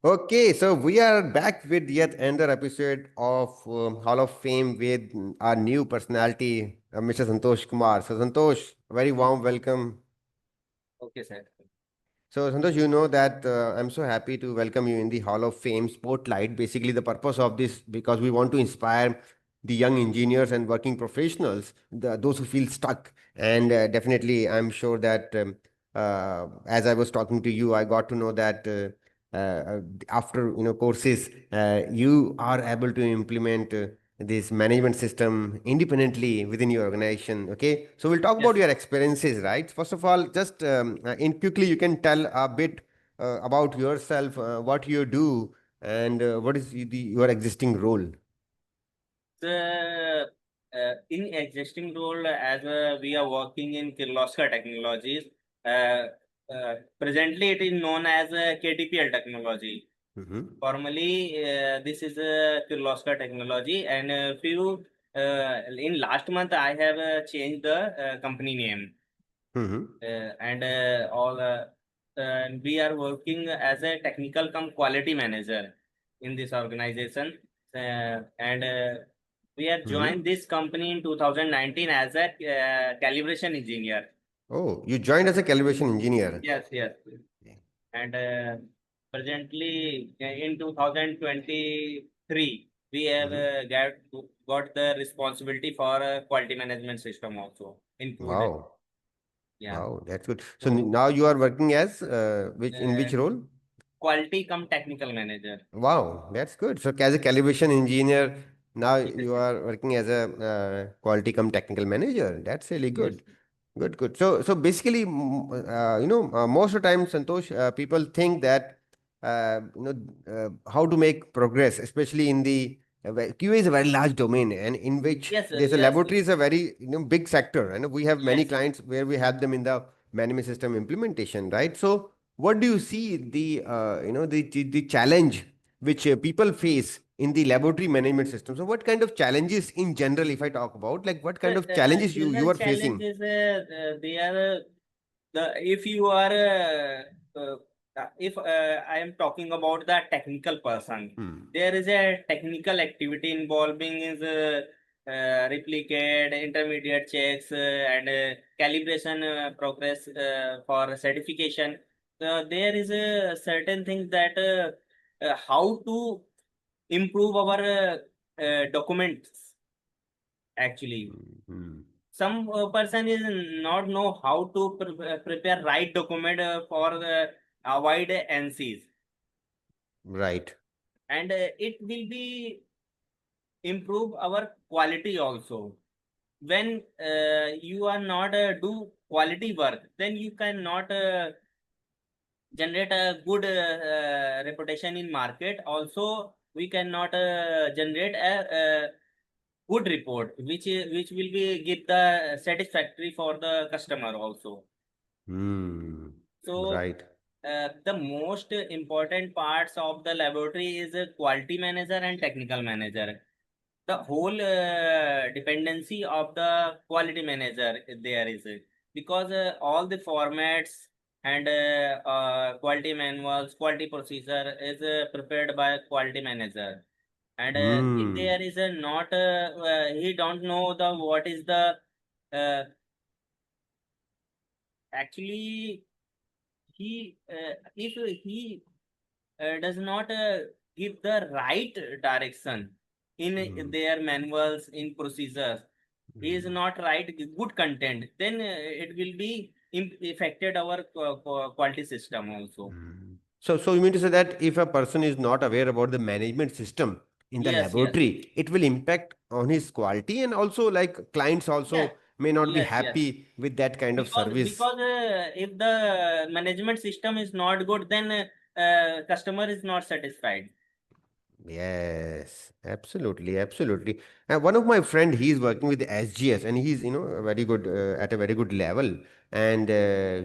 Okay, so we are back with yet another episode of Hall of Fame with our new personality, Mr. Santosh Kumar. So, Santosh, very warm welcome. Okay, sir. So, Santosh, you know that I'm so happy to welcome you in the Hall of Fame Spotlight. Basically, the purpose of this because we want to inspire the young engineers and working professionals, those who feel stuck. And definitely, I'm sure that as I was talking to you, I got to know that after courses, you are able to implement. This management system independently within your organization. Okay, so we'll talk about Yes. your experiences, right? First of all, just in quickly, you can tell a bit about yourself, what you do, and what is your existing role. The in existing role as we are working in Kirloskar Technologies. Uh, Presently, it is known as KTPL Technology. Mm-hmm. Formally, this is Kirloskar Technology, and few in last month I have changed the company name, Mm-hmm. and all. We are working as a technical cum quality manager in this organization, and we have joined Mm-hmm. this company in 2019 as a calibration engineer. Oh, you joined as a calibration engineer. Yes, yes. Okay. And presently in 2023, we have Mm-hmm. got the responsibility for quality management system also included. Wow, Yeah. wow, that's good. So So now you are working as which in uh, which role? quality cum technical manager. Wow, that's good. So, as a calibration engineer, now Yes, you yes, are working as a quality cum technical manager. That's really yes. good. Good, good. So basically, most of the time, Santosh, people think that how to make progress, especially in the QA is a very large domain, and in which Yes, there's a yes, laboratory is a very big sector, and we have many yes. clients where we have them in the management system implementation, right? So, what do you see the the challenge which people face in the laboratory management system? So, what kind of challenges in general, if I talk about, like what kind of challenges you General are challenge facing? is they are the if you are if I am talking about the technical person, Hmm. there is a technical activity involving is replicate, intermediate checks, and calibration progress for certification. There is a certain thing that how to improve our documents actually. Hmm. Some person is not know how to prepare right document for avoid NCs, Right. and it will be improve our quality also. When you are not do quality work, then you cannot generate a good reputation in market. Also, we cannot generate a good report which will be give the satisfactory for the customer also. Hmm. So Right. the most important parts of the laboratory is a quality manager and technical manager. The whole dependency of the quality manager there is because all the formats and quality manuals, quality procedure is prepared by quality manager. And if Hmm. there is a not he don't know the what is the uh, actually he if he does not give the right direction in Hmm. their manuals in procedures, he is Hmm. not right good content, then it will be affected our quality system also. Hmm. So you mean to say that if a person is not aware about the management system in the Yes, yes, laboratory, it will impact on his quality, and also like clients yes, also may not be yes, yes. happy with that kind of service. Because if the management system is not good, then customer is not satisfied. Yes, absolutely, absolutely. And one of my friend, he's working with the SGS, and he's a very good at a very good level. And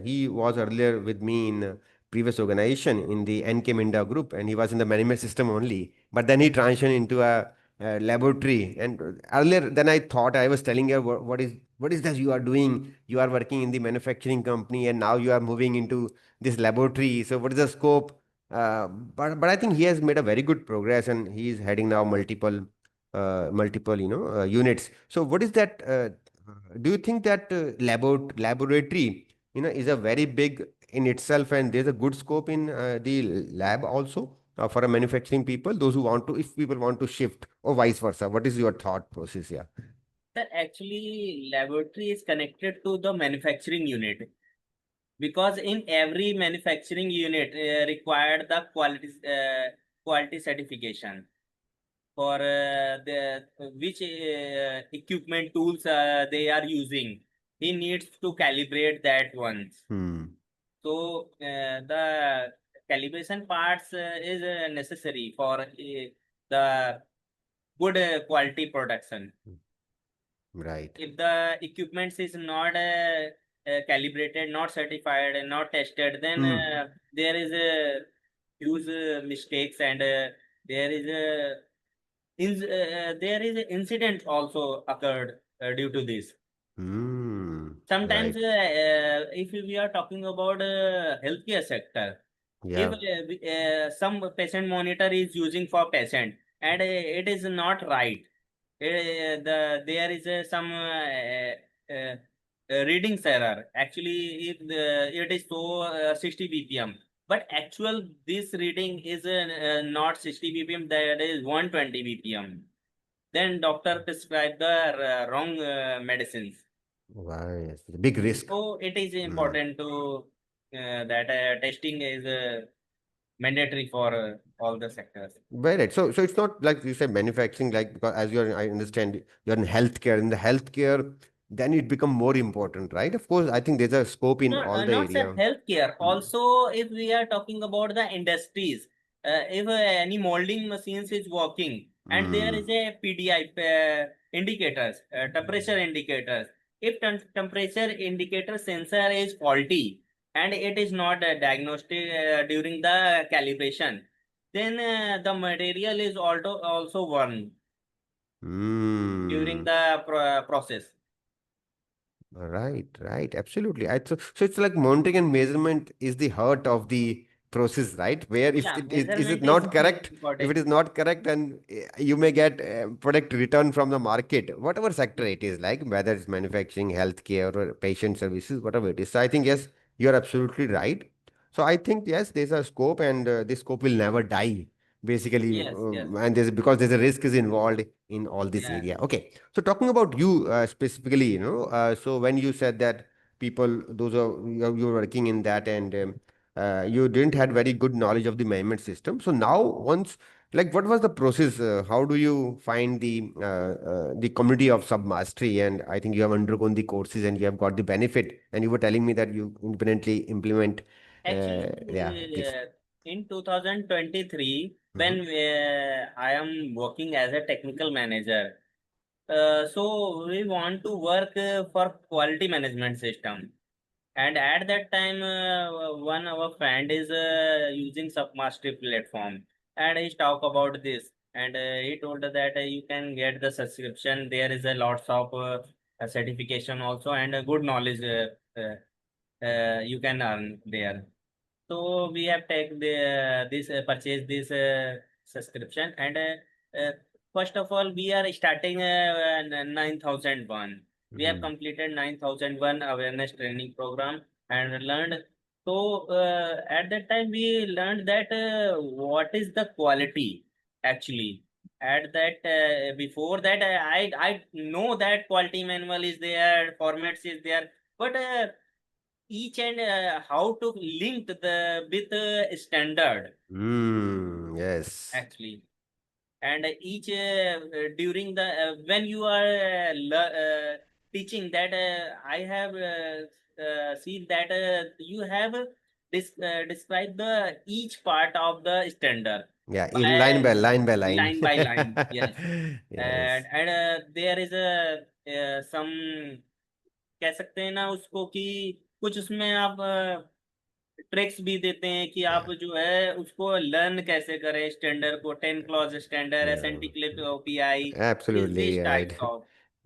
he was earlier with me in previous organization in the NK Minda group, and he was in the management system only. But then he transitioned into a laboratory. And earlier than I thought, I was telling her what is this you are doing? You are working in the manufacturing company, and now you are moving into this laboratory. So what is the scope? But I think he has made a very good progress, and he is heading now multiple units. So what is that? Do you think that laboratory is a very big in itself, and there's a good scope in the lab also for a manufacturing people, those who want to, if people want to shift or vice versa? What is your thought process here? That actually laboratory is connected to the manufacturing unit, because in every manufacturing unit required the quality certification for the which equipment tools they are using. He needs to calibrate that once. Hmm. So the calibration parts is necessary for the good quality production. Right. If the equipment is not calibrated, not certified, and not tested, then Hmm. there is a huge mistakes, and there is a there is a incident also occurred due to this. Hmm. Sometimes, Right. if we are talking about healthcare sector, if Yeah. some patient monitor is using for patient and it is not right, there is some readings error. Actually, if it is so 60 bpm, but actual this reading is not 60 bpm, that is 120 bpm. Then doctor prescribe the wrong medicines. Why? It's a big risk. So it is Hmm. important to that testing is mandatory for all the sectors. Very right. So it's not like you said manufacturing, like because as you're, I understand you're in healthcare. In the healthcare, then it become more important, right? Of course, I think there's a scope in all the Not say area. healthcare. Hmm. Also, if we are talking about the industries, if any molding machines is working and there is Hmm. a PDI indicators, temperature indicators. If temperature indicator sensor is faulty and it is not diagnostic during the calibration, then the material is also worn during Hmm. the process. Right, right, absolutely. So it's like mounting and measurement is the heart of the process, right? Where if Yeah, is it measurement is not correct, if it important. is not correct, then you may get product return from the market, whatever sector it is, like whether it's manufacturing, healthcare, or patient services, whatever it is. So I think yes, you are absolutely right. So I think yes, there's a scope, and this scope will never die, basically, Yes, yes, and there's because there's a risk is involved in all this yeah. area. Okay. So talking about you specifically, so when you said that people, those are you were working in that, and you didn't had very good knowledge of the management system. So now, once, like, what was the process? How do you find the community of sub mastery? And I think you have undergone the courses and you have got the benefit. And you were telling me that you independently implement, Actually, yeah, this. in 2023, when Hmm. I am working as a technical manager, so we want to work for quality management system. And at that time, one our friend is using Submastery platform, and he talk about this, and he told that you can get the subscription. There is a lots of certification also, and a good knowledge you can earn there. So we have take the this purchase this subscription, and first of all we are starting 9001. We have Hmm. completed 9001 awareness training program and learned. So at that time we learned that what is the quality actually. At that before that I know that quality manual is there, formats is there, but each and how to link the with standard Hmm. Yes. actually, and each during the when you are teaching that I have seen that you have described the each part of the standard Yeah, in by line by line. line by line, yes. Yes. And there is a some कह सकते हैं ना उसको कि कुछ उसमें आप tricks भी देते हैं कि आप Yeah. जो है उसको लर्न कैसे करें स्टैंडर्ड को 10 clause standard Yeah. SNT clip OPI Absolutely this right. Types of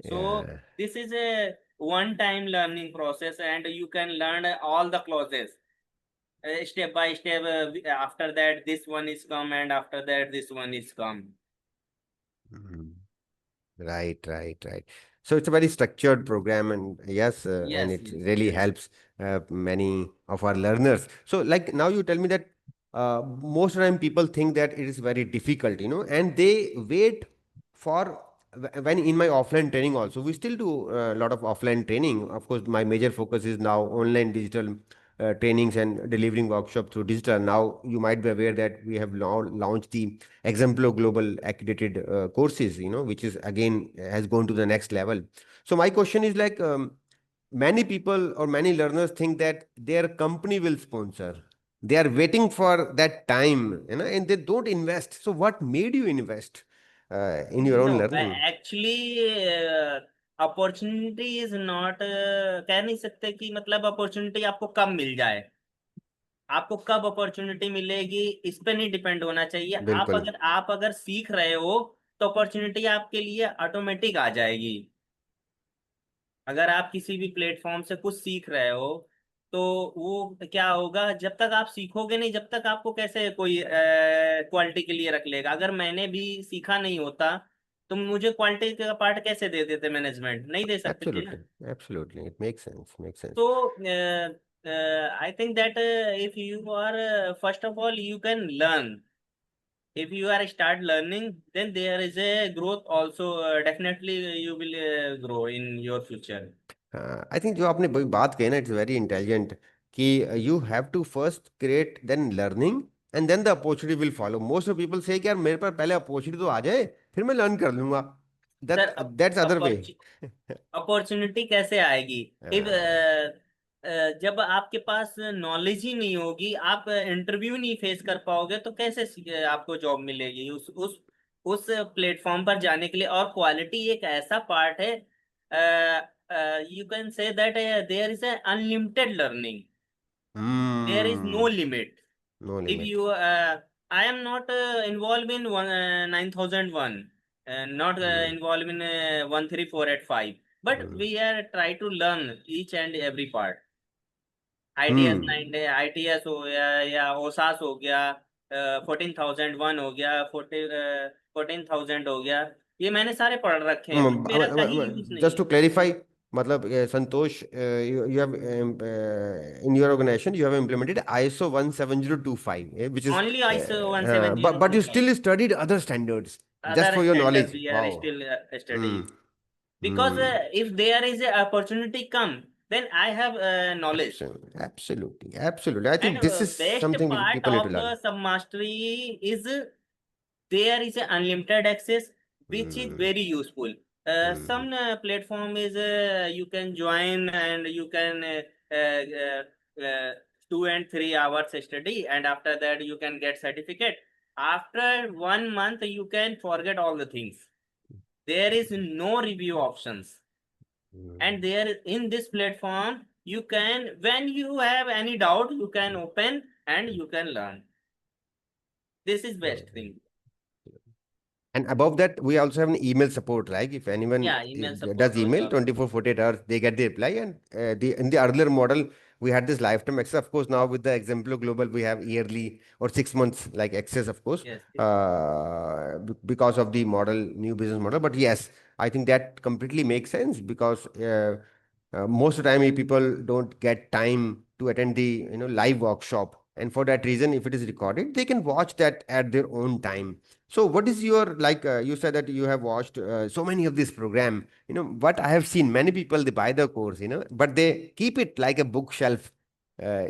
so Yeah. This is a one time learning process and you can learn all the clauses step by step. After that, this one is come, and after that, this one is come. Mm. Right, right, right. So it's a very structured program, and yes, and Yes, it yes, really yes. helps many of our learners. So, like now, you tell me that most of the time people think that it is very difficult, and they wait for when in my offline training also. We still do a lot of offline training. Of course, my major focus is now online digital trainings and delivering workshop through digital. Now, you might be aware that we have now launched the Exemplo Global accredited courses, which is again has gone to the next level. So my question is like, many people or many learners think that their company will sponsor. They are waiting for that time, and they don't invest. So what made you invest in your own No, learning? actually, opportunity is not, कह नहीं सकते कि मतलब opportunity आपको कब मिल जाए। आपको कब अपॉर्चुनिटी मिलेगी इस पे नहीं डिपेंड होना चाहिए। बिल्कुल। आप अगर सीख रहे हो तो अपॉर्चुनिटी आपके लिए ऑटोमेटिक आ जाएगी। अगर आप किसी भी प्लेटफॉर्म से कुछ सीख रहे हो तो वो क्या होगा, जब तक आप सीखोगे नहीं, जब तक आपको कैसे कोई क्वालिटी के लिए रख लेगा। अगर मैंने भी सीखा नहीं होता तो मुझे क्वालिटी का पार्ट कैसे दे देते मैनेजमेंट, नहीं दे सकते थे ना। Absolutely, absolutely. It makes sense. Makes sense. So I think that if you are first of all you can learn. If you are start learning, then there is a growth also. Definitely you will grow in your future. I think जो आपने बात कही ना, it's very intelligent कि you have to first create then learning and then the opportunity will follow. Most of people say कि यार मेरे पास पहले अपॉर्चुनिटी तो आ जाए, फिर मैं लर्न कर लूंगा। Sir that's other way. Opportunity कैसे आएगी? इफ जब आपके पास नॉलेज ही नहीं होगी, आप इंटरव्यू नहीं फेस कर पाओगे तो कैसे आपको जॉब मिलेगी उस प्लेटफॉर्म पर जाने के लिए। और क्वालिटी एक ऐसा पार्ट है, you can say that there is unlimited learning, there is no limit. No If limit. you I am not involved in 9001, not involved in 13485, but we are try to learn each and every part। ITS hmm 9 ITS हो गया या ओसास हो गया, 14001 हो गया, 14,000 हो गया, ये मैंने सारे पढ़ रखे हैं बट मेरा कहीं यूज नहीं जस्ट है। टू क्लैरिफाई, मतलब संतोष, you have in your organization you have implemented ISO 17025, which is Only ISO but you 17025, still studied other standards just other for your standards knowledge. we are Wow. still Hmm. studying. Because Hmm. if there is a opportunity come, then I have knowledge। Absolutely, absolutely. I And think this is best something part people need to of learn. sub mastery is there is a unlimited access, which is Hmm. very useful। Hmm. Some platform is you can join and you can uh, uh, 2 and 3 hours study, and after that you can get certificate. After 1 month you can forget all the things, there is no review options. And Hmm. there in this platform you can, when you have any doubt, you can open and you can learn. This is best Hmm. thing। And above that, we also have an email support, right? If anyone Yeah, email support does email, also। 24-48 hours, they get the reply. And in the earlier model, we had this lifetime access. Of course, now with the Exemplo Global, we have yearly or 6 months like access, of course, Yes, yes. because of the model, new business model. But yes, I think that completely makes sense because most of the time people don't get time to attend the live workshop. And for that reason, if it is recorded, they can watch that at their own time. So what is your like you said that you have watched so many of this program. What I have seen, many people they buy the course, but they keep it like a bookshelf,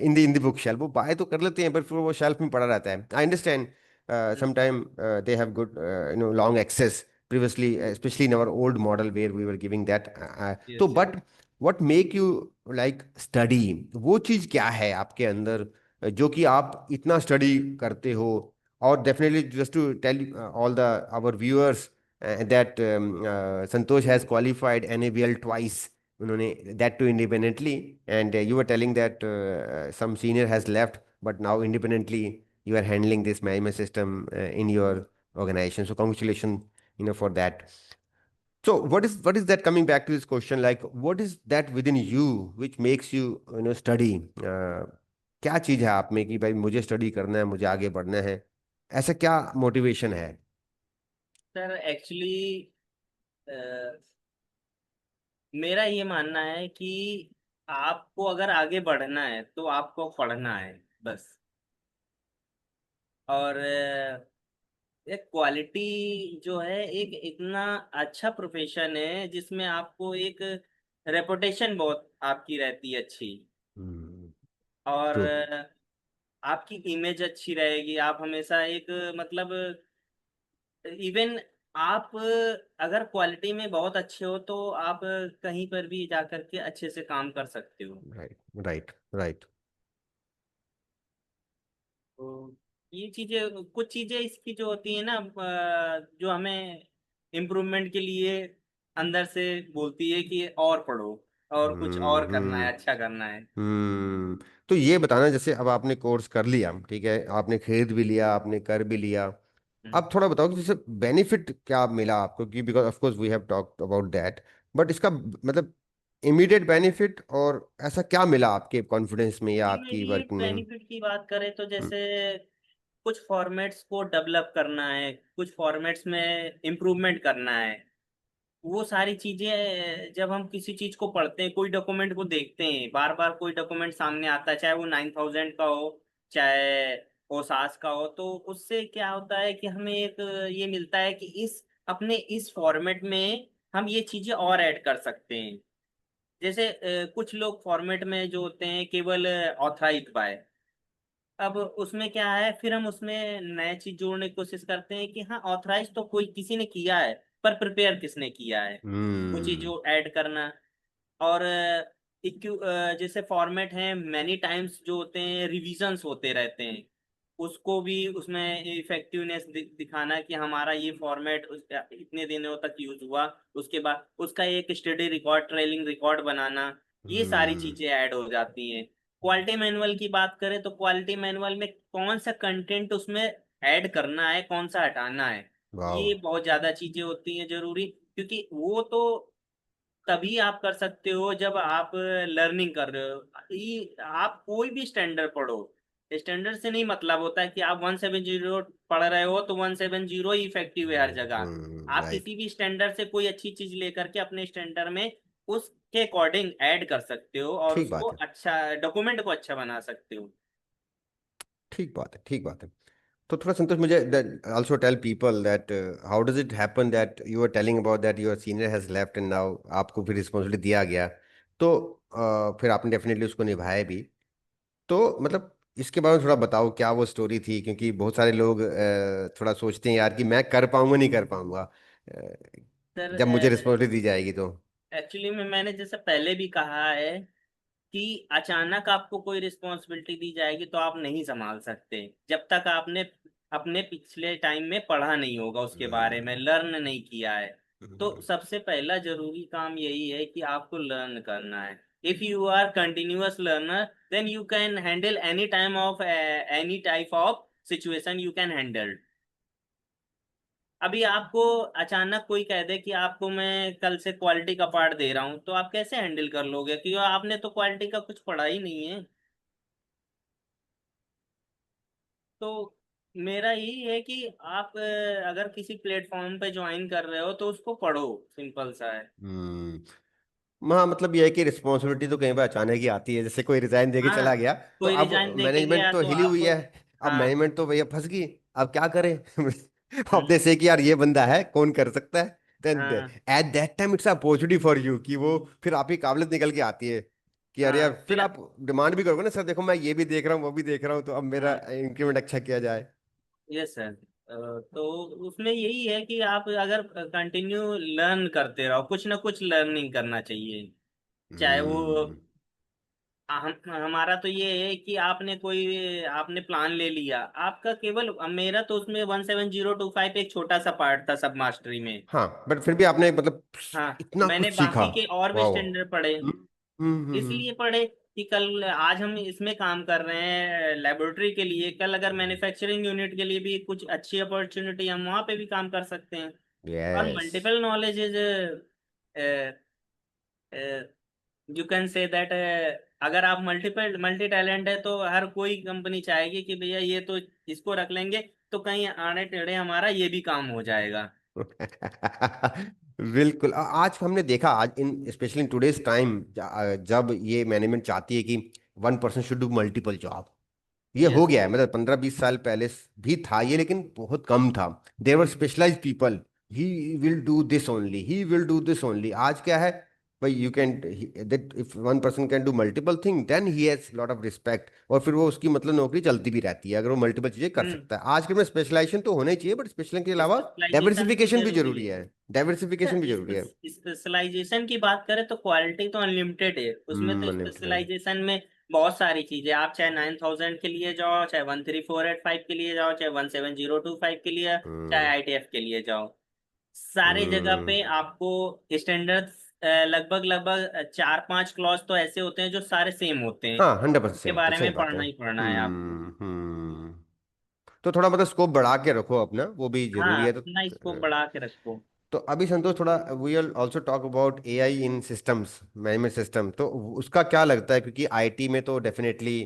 in the bookshelf. वो buy तो कर लेते हैं पर फिर वो shelf में पड़ा रहता है. I understand sometime they have good long access previously, especially in our old model where we were giving that. Yes, तो yes। but what make you like study? वो चीज क्या है आपके अंदर जो कि आप इतना स्टडी करते हो? Or definitely, just to tell all the our viewers that Santosh has qualified NABL twice, that too independently. And you were telling that some senior has left, but now independently you are handling this management system in your organization. So congratulations, for that. So what is that, coming back to this question? Like, what is that within you which makes you study? क्या चीज है आप में कि भाई मुझे study करना है, मुझे आगे बढ़ना है, ऐसा क्या मोटिवेशन है? सर एक्चुअली मेरा ये मानना है कि आपको अगर आगे बढ़ना है तो आपको पढ़ना है बस। और एक क्वालिटी जो है, एक इतना अच्छा प्रोफेशन है जिसमें आपको एक रेपुटेशन बहुत आपकी रहती है अच्छी। और ट्रू। आपकी इमेज अच्छी रहेगी, आप हमेशा एक मतलब इवन आप अगर क्वालिटी में बहुत अच्छे हो तो आप कहीं पर भी जा करके अच्छे से काम कर सकते हो। Right, right, right. तो ये चीजें, कुछ चीजें इसकी जो होती है ना, जो हमें इम्प्रूवमेंट के लिए अंदर से बोलती है कि और पढ़ो और कुछ हम्म, और करना है, अच्छा करना है। तो ये बताना, जैसे अब आपने कोर्स कर लिया, ठीक है, आपने खरीद भी लिया, आपने कर भी लिया, हम्म। अब थोड़ा बताओ कि जैसे बेनिफिट क्या मिला आपको, कि because of course we have talked about that, but इसका मतलब इमीडिएट बेनिफिट, और ऐसा क्या मिला आपके कॉन्फिडेंस में या आपकी वर्क इमीडिएट में? बेनिफिट की बात करें तो हम्म, जैसे कुछ फॉर्मेट्स को डेवलप करना है, कुछ फॉर्मेट्स में इम्प्रूवमेंट करना है, वो सारी चीजें जब हम किसी चीज को पढ़ते हैं, कोई डॉक्यूमेंट को देखते हैं, बार बार कोई डॉक्यूमेंट सामने आता है, चाहे वो 9000 का हो, चाहे वो सास का हो, तो उससे क्या होता है कि हमें एक ये मिलता है कि इस अपने इस फॉर्मेट में हम ये चीजें और ऐड कर सकते हैं। जैसे कुछ लोग फॉर्मेट में जो होते हैं केवल ऑथराइज्ड बाय, अब उसमें क्या है, फिर हम उसमें नया चीज जोड़ने की कोशिश करते हैं कि हाँ ऑथराइज तो कोई किसी ने किया है, पर प्रिपेयर किसने किया है, वो चीज हम्म, जो ऐड करना। और जैसे फॉर्मेट है, मैनी टाइम्स जो होते हैं रिविजन्स होते रहते हैं, उसको भी उसमें इफेक्टिवनेस दिखाना कि हमारा ये फॉर्मेट इतने दिनों तक यूज हुआ, उसके बाद उसका एक स्टडी रिकॉर्ड, ट्रेलिंग रिकॉर्ड बनाना, ये सारी हम्म, चीजें ऐड हो जाती हैं। क्वालिटी मैनुअल की बात करें तो क्वालिटी मैनुअल में कौन सा कंटेंट उसमें ऐड करना है, कौन सा हटाना है, वाओ। ये बहुत ज्यादा चीजें होती हैं जरूरी, क्योंकि वो तो तभी आप कर सकते हो जब आप लर्निंग कर रहे हो। आप कोई भी स्टैंडर्ड पढ़ो, स्टैंडर्ड से नहीं मतलब होता है कि आप 170 पढ़ रहे हो तो 170 ही इफेक्टिव है हर जगह। आप राइट। किसी भी स्टैंडर्ड से कोई अच्छी चीज लेकर के अपने स्टैंडर्ड में उसके अकॉर्डिंग ऐड कर सकते हो और ठीक उसको बात है, अच्छा डॉक्यूमेंट को अच्छा बना सकते हो। ठीक बात है, ठीक बात है। तो थोड़ा संतोष, मुझे also tell people that how does it happen that you are telling about that your senior has left and now आपको फिर रिस्पॉन्सिबिलिटी दिया गया, तो फिर आपने डेफिनेटली उसको निभाया भी, तो मतलब इसके बारे में थोड़ा बताओ क्या वो स्टोरी थी, क्योंकि बहुत सारे लोग थोड़ा सोचते हैं यार कि मैं कर पाऊंगा नहीं कर पाऊंगा, सर जब मुझे रिस्पॉन्सिबिलिटी दी जाएगी तो। एक्चुअली में मैंने जैसे पहले भी कहा है कि अचानक आपको कोई रिस्पॉन्सिबिलिटी दी जाएगी तो आप नहीं संभाल सकते जब तक आपने अपने पिछले टाइम में पढ़ा नहीं होगा, उसके बारे में हम्म, लर्न नहीं किया है। तो हम्म, सबसे पहला जरूरी काम यही है कि आपको लर्न करना है। If you are continuous learner then you can handle any time of any type of situation you can handle. अभी आपको अचानक कोई कह दे कि आपको मैं कल से क्वालिटी का पार्ट दे रहा हूँ, तो आप कैसे हैंडल कर लोगे, क्योंकि आपने तो क्वालिटी का कुछ पढ़ा ही नहीं है। तो मेरा यही है कि आप अगर किसी प्लेटफॉर्म पे ज्वाइन कर रहे हो तो उसको पढ़ो, सिंपल सा है। हाँ, मतलब ये है कि रिस्पॉन्सिबिलिटी तो कहीं पर अचानक ही आती है, जैसे कोई रिजाइन दे के चला हाँ, गया, तो कोई अब रिजाइन दे के मैनेजमेंट गया तो तो हिली हुई आपको। है, अब हाँ। मैनेजमेंट तो भैया फंस गई, अब क्या करें? अब हम्म। जैसे कि यार ये बंदा है, कौन कर सकता है, देन हाँ। At that time it's opportunity for you कि वो फिर आपकी काबिलियत निकल के आती है कि अरे हाँ यार, फिर फिर। आप डिमांड भी करोगे ना, सर देखो मैं ये भी देख रहा हूँ वो भी देख रहा हूँ, तो अब मेरा हाँ। इंक्रीमेंट अच्छा किया जाए। Yes sir. तो उसमें यही है कि आप अगर कंटिन्यू लर्न करते रहो, कुछ ना कुछ लर्निंग करना चाहिए। चाहे वो हम्म, हम हमारा तो ये है कि आपने प्लान ले लिया आपका, केवल मेरा तो उसमें 17025 एक छोटा सा पार्ट था सब मास्टरी में। हाँ, बट फिर भी आपने मतलब हाँ, इतना मैंने कुछ सीखा। बाकी के और भी वाह। स्टैंडर्ड पढ़े, इसलिए पढ़े कि कल आज हम इसमें काम कर रहे हैं लेबोरेटरी के लिए, कल अगर मैन्युफैक्चरिंग यूनिट के लिए भी कुछ अच्छी अपॉर्चुनिटी, हम वहाँ पे भी काम कर सकते हैं। और yes. Multiple knowledge is you can say that अगर आप मल्टी टैलेंट है तो हर कोई कंपनी चाहेगी कि भैया ये तो इसको रख लेंगे, तो कहीं आड़े टेढ़े हमारा ये भी काम हो जाएगा। बिल्कुल। आज हमने देखा, आज इन स्पेशली इन टुडेज टाइम, जब ये मैनेजमेंट चाहती है कि 1 person should do multiple job, ये हो यस। गया है। मतलब 15-20 साल पहले भी था ये, लेकिन बहुत कम था। There are specialise people, he will do this only, he will do this only. आज क्या है भाई, you can, that if 1 person can do multiple thing then he has lot of respect, और फिर वो उसकी मतलब नौकरी चलती भी रहती है अगर वो मल्टीपल चीजें कर हम्म। सकता है। आज के में स्पेशलाइजेशन तो होना ही चाहिए, बट स्पेशलाइजेशन के अलावा स्पेशलाइजेशन भी डाइवर्सिफिकेशन भी जरूरी जरूरी है। है। डाइवर्सिफिकेशन भी जरूरी है। स्पेशलाइजेशन की बात करें तो क्वालिटी तो अनलिमिटेड है, उसमें तो अनलिमिटेड। स्पेशलाइजेशन में बहुत सारी चीजें, आप चाहे 9000 के लिए जाओ, चाहे 13485 के लिए जाओ, चाहे 17025 के लिए, चाहे हम्म। आईटीएफ के लिए जाओ, सारे जगह हम्म। पे आपको स्टैंडर्ड लगभग लगभग 4-5 क्लॉज तो ऐसे होते हैं जो सारे सेम होते हैं, हाँ, 100% उसके सेम होते, बारे सही में बात है। पढ़ना ही पढ़ना है आपको। तो थोड़ा मतलब स्कोप बढ़ा के रखो अपना, वो भी जरूरी हाँ, है। तो अपना इसको बढ़ा के रखो। तो अभी संतोष, थोड़ा we will also talk about AI in systems, management system. तो उसका क्या लगता है, क्योंकि आईटी में तो डेफिनेटली,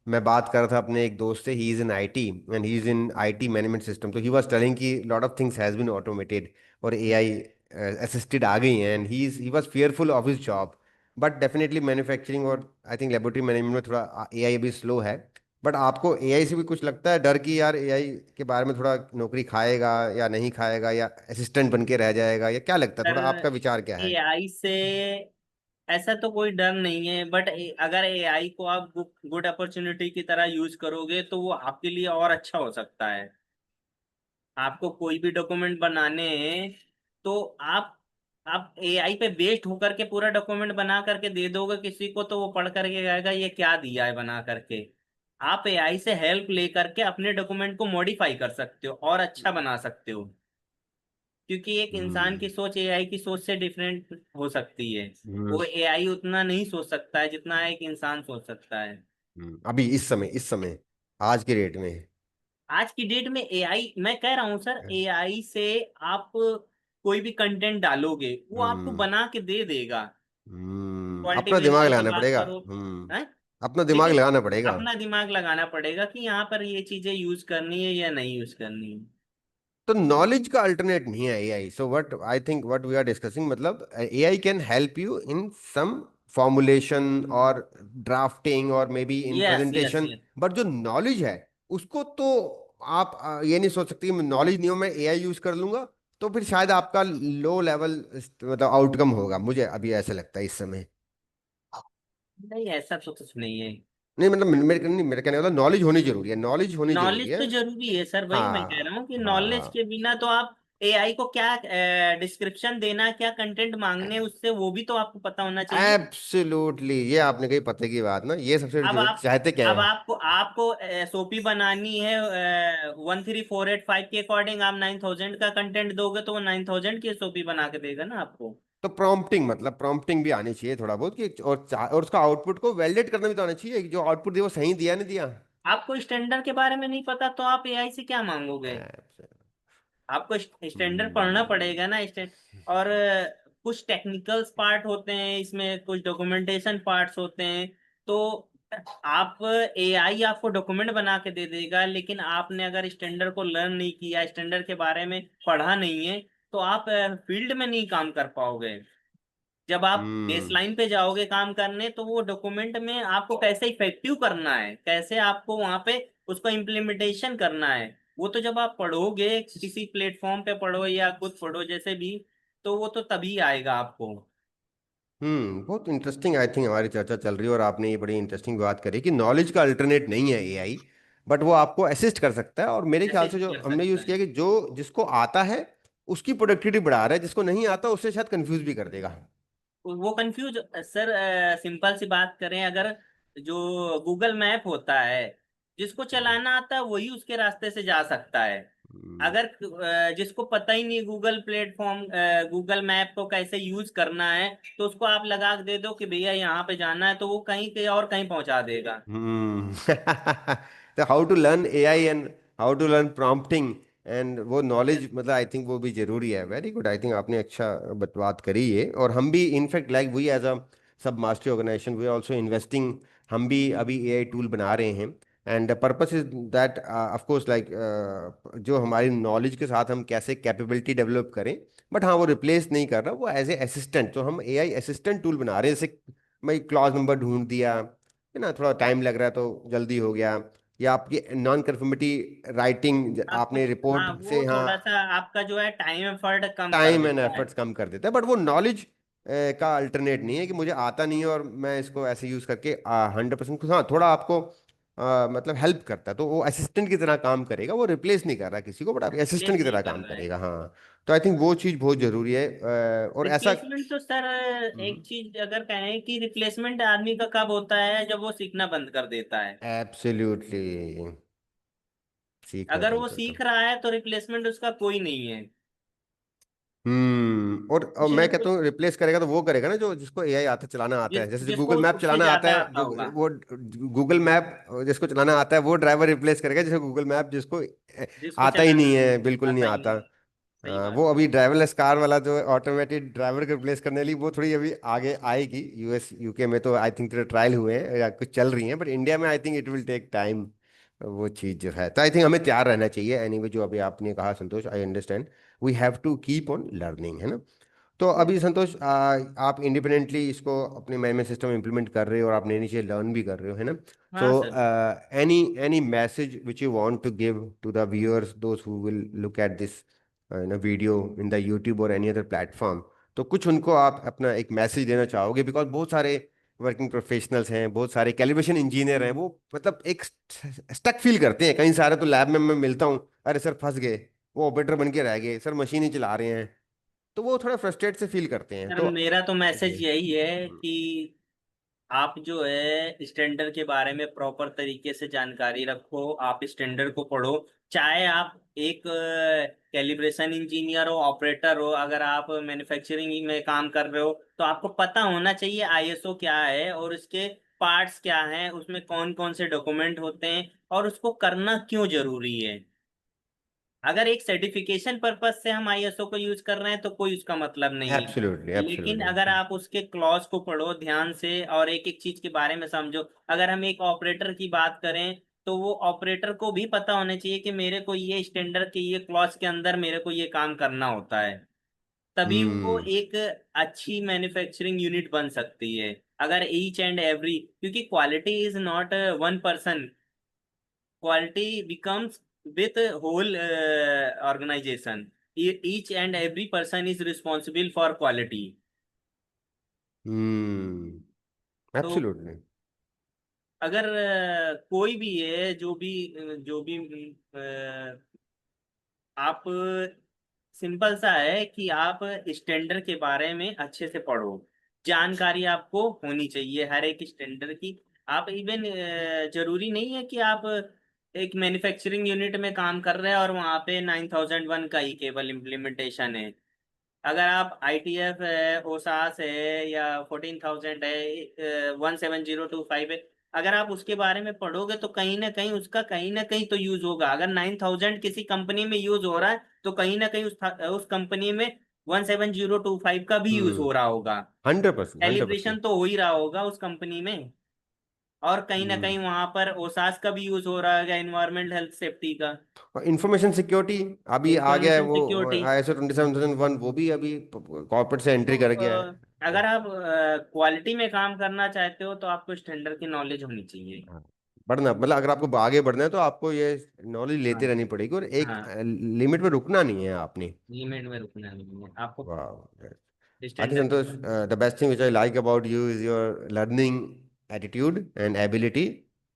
मैं बात कर रहा था अपने एक दोस्त से, he is in IT and he is in IT management system. तो ही वाज टेलिंग कि lot of things has been automated और एआई असिस्टेड आ गई हैं, and he was fearful of his job. But definitely manufacturing और I think laboratory management में थोड़ा AI अभी स्लो है। बट आपको एआई से भी कुछ लगता है डर कि यार एआई के बारे में थोड़ा नौकरी खाएगा या नहीं खाएगा, या असिस्टेंट बन के रह जाएगा, या क्या लगता है, थोड़ा सर, आपका विचार क्या है? एआई से ऐसा तो कोई डर नहीं है, बट अगर एआई को आप गुड अपॉर्चुनिटी की तरह यूज करोगे तो वो आपके लिए और अच्छा हो सकता है। आपको कोई भी डॉक्यूमेंट बनाने हैं तो आप एआई पे बेस्ड होकर के पूरा डॉक्यूमेंट बना करके दे दोगे किसी को, तो वो पढ़ करके कहेगा ये क्या दिया है बना करके। आप एआई से हेल्प ले करके अपने डॉक्यूमेंट को मॉडिफाई कर सकते हो और अच्छा बना सकते हो, क्योंकि एक इंसान की हम्म। सोच एआई की सोच से डिफरेंट हो सकती है। हम्म। वो एआई उतना नहीं सोच सकता है जितना एक इंसान सोच सकता है। अभी इस समय आज के डेट में। आज की डेट में एआई, मैं कह रहा हूँ सर, एआई से आप कोई भी कंटेंट डालोगे वो आपको हम्म। बना के दे देगा। क्वालिटी अपना दिमाग वेरिएबल की लगाना बात पड़ेगा। करो है, अपना दिमाग लेकिन लगाना पड़ेगा। अपना दिमाग लगाना पड़ेगा कि यहाँ पर ये चीजें यूज करनी है या नहीं यूज करनी है। तो नॉलेज का अल्टरनेट नहीं है AI. So what I think, what we are discussing, मतलब AI can help you in some formulation और ड्राफ्टिंग और maybe in yes yes presentation, yes. But जो नॉलेज है उसको तो आप ये नहीं सोच सकते कि नॉलेज नहीं हो, मैं एआई यूज कर लूंगा, तो फिर शायद आपका लो लेवल मतलब आउटकम होगा, मुझे अभी ऐसा लगता है इस समय। नहीं, ऐसा तो कुछ नहीं है। नहीं मतलब मेरे नहीं, मेरे कहने वाला नॉलेज होनी जरूरी है, नॉलेज होनी जरूरी नॉलेज है। तो जरूरी है सर, वही मैं कह रहा हूँ कि हाँ। नॉलेज हाँ। के बिना तो आप एआई को क्या डिस्क्रिप्शन देना, क्या कंटेंट मांगने उससे, वो भी तो आपको पता होना चाहिए। एब्सोल्युटली, ये आपने कही पते की बात ना, ये सबसे अब जरूरत, आप चाहते क्या अब है? आपको आपको एसओपी बनानी है 13485 के अकॉर्डिंग, आप 9000 का कंटेंट दोगे तो वो 9000 की एसओपी बना के देगा ना आपको। तो प्रॉम्प्टिंग, मतलब प्रॉम्प्टिंग भी आनी चाहिए थोड़ा बहुत कि, और उसका आउटपुट को वैलिडेट करना भी तो आना चाहिए कि जो आउटपुट दिया वो सही दिया नहीं दिया। आपको स्टैंडर्ड के बारे में नहीं पता तो आप एआई से क्या मांगोगे। आपको स्टैंडर्ड पढ़ना हम्म। पड़ेगा ना और कुछ टेक्निकल्स पार्ट होते हैं इसमें, कुछ डॉक्यूमेंटेशन पार्ट्स होते हैं। तो आप एआई आपको डॉक्यूमेंट बना के दे देगा, लेकिन आपने अगर स्टैंडर्ड को लर्न नहीं किया, स्टैंडर्ड के बारे में पढ़ा नहीं है, तो आप फील्ड में नहीं काम कर पाओगे। जब आप हम्म। बेसलाइन पे जाओगे काम करने तो वो डॉक्यूमेंट में आपको कैसे इफेक्टिव करना है, कैसे आपको वहां पे उसको इम्प्लीमेंटेशन करना है, वो तो जब आप पढ़ोगे किसी प्लेटफॉर्म पे पढ़ो या खुद पढ़ो जैसे भी, तो वो तो तभी आएगा आपको। बहुत इंटरेस्टिंग आई थिंक हमारी चर्चा चल रही है, और आपने ये बड़ी इंटरेस्टिंग बात करी कि नॉलेज का अल्टरनेट नहीं है एआई, बट वो आपको असिस्ट कर सकता है। और मेरे ख्याल से असिस्ट जो कर हमने सकता यूज़ है। किया कि जो जिसको आता है उसकी प्रोडक्टिविटी बढ़ा रहा है, जिसको नहीं आता उससे शायद कंफ्यूज भी कर देगा। वो कंफ्यूज सर, सिंपल सी बात करें अगर, जो गूगल मैप होता है, जिसको चलाना आता है वही उसके रास्ते से जा सकता है। हम्म। अगर जिसको पता ही नहीं गूगल प्लेटफॉर्म, गूगल मैप को कैसे यूज करना है, तो उसको आप लगा के दे दो कि भैया यहाँ पे जाना है, तो वो कहीं के और कहीं पहुंचा देगा। हम्म। तो how to learn AI and how to learn prompting, and वो Yes. नॉलेज मतलब आई थिंक वो भी जरूरी है। वेरी गुड, आई थिंक आपने अच्छा बात करी है। और हम भी in fact like we as a sub mastery organisation we are also investing, हम भी अभी एआई टूल बना रहे हैं। And purpose is that of course like जो हमारी नॉलेज के साथ हम कैसे कैपेबिलिटी डेवलप करें, बट हाँ वो रिप्लेस नहीं कर रहा, वो एज ए असिस्टेंट, तो हम एआई असिस्टेंट टूल बना रहे हैं। जैसे मैं क्लॉज नंबर ढूंढ दिया है ना, थोड़ा टाइम लग रहा है तो जल्दी हो गया, या आपकी नॉन कन्फर्मिटी राइटिंग आपको, आपने हाँ रिपोर्ट वो से, हाँ थोड़ा सा आपका जो है टाइम एफर्ट कम कर टाइम एंड देता है। एफर्ट्स कम कर देता है, बट वो नॉलेज का अल्टरनेट नहीं है कि मुझे आता नहीं है और मैं इसको ऐसे यूज करके 100%, हाँ थोड़ा आपको मतलब हेल्प करता है, तो वो असिस्टेंट की तरह काम करेगा, वो रिप्लेस नहीं कर रहा किसी को, बट आप रिप्लेस असिस्टेंट की नहीं तरह कर काम रहा है। करेगा, हाँ। तो आई थिंक वो चीज़ बहुत जरूरी है, और ऐसा। रिप्लेसमेंट तो सर, एक चीज अगर कहें कि रिप्लेसमेंट आदमी का कब होता है, जब वो सीखना बंद कर देता है। एब्सोल्युटली, सीखना अगर बंद वो करता सीख हूँ। रहा है तो रिप्लेसमेंट उसका कोई नहीं है। और कुछ मैं न कहता कुछ हूँ रिप्लेस करेगा तो वो करेगा ना जो जिसको एआई आता चलाना आता है, जैसे जिसको गूगल मैप उससे चलाना आता ज्यादा है आता होगा। वो गूगल मैप जिसको चलाना आता है वो ड्राइवर रिप्लेस करेगा, जैसे गूगल मैप जिसको जिसको आता ही चलाना नहीं है, बिल्कुल नहीं आता ही आता। नहीं है। सही वो बात है। अभी ड्राइवरलेस कार वाला जो ऑटोमेटेड ड्राइवर को रिप्लेस करने वाली, वो थोड़ी अभी आगे आएगी। यूएस यूके में तो आई थिंक ट्रायल हुए हैं या कुछ चल रही हैं, बट इंडिया में I think it will take time, वो चीज़ जो है। तो आई थिंक हमें तैयार रहना चाहिए एनीवे, जो अभी आपने कहा Santosh, I understand, we have to keep on learning, है ना। तो Yes. अभी संतोष आप इंडिपेंडेंटली इसको अपने मैनेजमेंट सिस्टम में इम्प्लीमेंट कर रहे हो और आप नई नई चीज़ लर्न भी कर रहे हो, है ना। हाँ so sir. Any message which you want to give to the viewers, those who will look at this video in the YouTube और एनी अदर प्लेटफॉर्म, तो कुछ उनको आप अपना एक मैसेज देना चाहोगे, बिकॉज बहुत सारे वर्किंग प्रोफेशनल्स हैं, बहुत सारे कैलिब्रेशन इंजीनियर हैं, वो मतलब एक स्टक फील करते हैं। कहीं सारे तो लैब में मैं मिलता हूँ, अरे सर फंस गए, वो ऑपरेटर बन के रह गए, सर मशीन ही चला रहे हैं, तो वो थोड़ा फ्रस्ट्रेट से फील करते हैं। सर तो मेरा तो मैसेज जी। यही है कि आप जो है स्टैंडर्ड के बारे में प्रॉपर तरीके से जानकारी रखो, आप स्टैंडर्ड को पढ़ो। चाहे आप एक कैलिब्रेशन इंजीनियर हो, ऑपरेटर हो, अगर आप मैन्युफैक्चरिंग में काम कर रहे हो, तो आपको पता होना चाहिए आईएसओ क्या है और उसके पार्ट्स क्या हैं, उसमें कौन कौन से डॉक्यूमेंट होते हैं और उसको करना क्यों जरूरी है। अगर एक सर्टिफिकेशन पर्पज से हम आईएसओ को यूज कर रहे हैं तो कोई उसका मतलब नहीं है। एब्सोल्युटली लेकिन अगर एब्सोल्युटली। आप उसके क्लॉज को पढ़ो ध्यान से और एक एक चीज के बारे में समझो। अगर हम एक ऑपरेटर की बात करें तो वो ऑपरेटर को भी पता होना चाहिए कि मेरे को ये स्टैंडर्ड के ये क्लॉज के अंदर मेरे को ये काम करना होता है। तभी वो हम्म एक अच्छी मैन्युफैक्चरिंग यूनिट बन सकती है। अगर ईच एंड एवरी, क्योंकि quality is not one person, quality becomes with a whole organization. Each and every person is responsible for quality. तो एब्सोल्युटली। अगर कोई भी है जो भी आप, सिंपल सा है कि आप स्टैंडर्ड के बारे में अच्छे से पढ़ो। जानकारी आपको होनी चाहिए हर एक स्टैंडर्ड की। आप इवन, जरूरी नहीं है कि आप एक मैन्युफैक्चरिंग यूनिट में काम कर रहे हैं और वहाँ पे 9001 का ही केवल इम्प्लीमेंटेशन है। अगर आप आईटीएफ है, ओसास है, या 14000 है, 17025 है, अगर आप उसके बारे में पढ़ोगे तो कहीं ना कहीं उसका कहीं ना कहीं तो यूज होगा। अगर 9000 किसी कंपनी में यूज हो रहा है तो कहीं ना कहीं उस कंपनी में 17025 का भी यूज हम्म हो रहा होगा। 100%, 100%। कैलिब्रेशन तो हो ही रहा होगा उस कंपनी में। और कहीं ना कहीं हम्म वहां पर ओसास का भी यूज हो रहा है, एनवायरमेंट हेल्थ सेफ्टी का। और इंफॉर्मेशन सिक्योरिटी अभी आ गया है, इंफॉर्मेशन वो सिक्योरिटी। ISO 27001, वो भी अभी कॉर्पोरेट से तो एंट्री कर गया है। अगर आप क्वालिटी में काम करना चाहते हो तो आपको स्टैंडर्ड की नॉलेज होनी चाहिए। हाँ, बढ़ना मतलब अगर आपको आगे बढ़ना है तो आपको ये नॉलेज हाँ। लेते रहनी पड़ेगी, और एक हाँ, लिमिट में रुकना नहीं है आपने। लिमिट में रुकना नहीं है आपको, वाह। I think स्टैंडर्ड के Santosh, बारे the best thing which I like about you is your learning attitude and ability,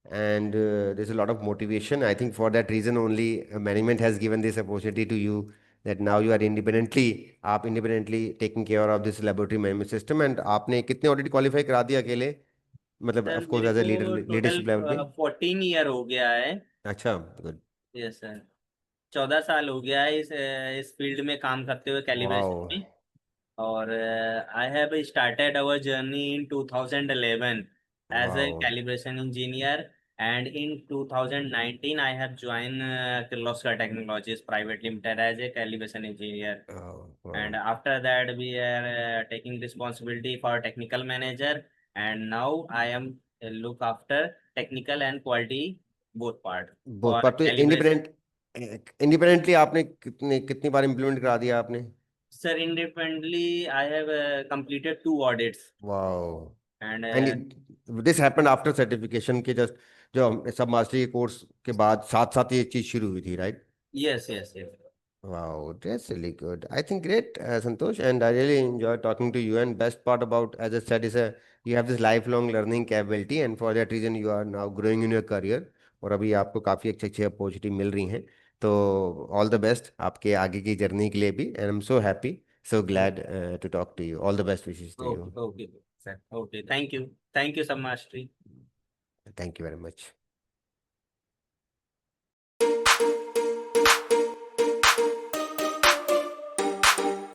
and there's a lot of motivation. I think for that reason only management has given this opportunity to you, that now you are independently, आप independently taking care of this laboratory management system, and आपने कितने audit qualify करा दिए अकेले, मतलब sir of course मेरे as a leader, को total leadership level पे। 14 ईयर हो गया है। अच्छा, गुड। Yes sir. 14 साल हो गया है इस फील्ड में काम करते हुए कैलिब्रेशन वाओ। में। और I have started our journey in 2011 as a wow. Calibration engineer, and in 2019 I have joined Kirloskar Technologies Private Limited as a calibration engineer. Wow. And after that we are taking responsibility for technical manager and now I am look after technical and quality both part बहुत for बार तो calibration. Independently आपने कितनी बार implement करा दिया आपने? Sir, independently, I have completed 2 audits wow. and and this happened after certification के just, जो सब मास्टरी कोर्स के बाद साथ साथ ये चीज शुरू हुई थी, right? yes, yes, yes. Wow, that's really good. I think great, Santosh, and I really enjoy talking to you. And best part about, as I said, is you have this lifelong learning capability, and for that reason, you are now growing in your career. और अभी आपको काफ़ी अच्छी अच्छी opportunity मिल रही हैं. तो all the best आपके आगे की जर्नी के लिए भी. And I am so happy, so Oh, glad to talk to you. All the best wishes to you. okay, okay, sir. Okay, thank you so much. Sri. Thank you very much.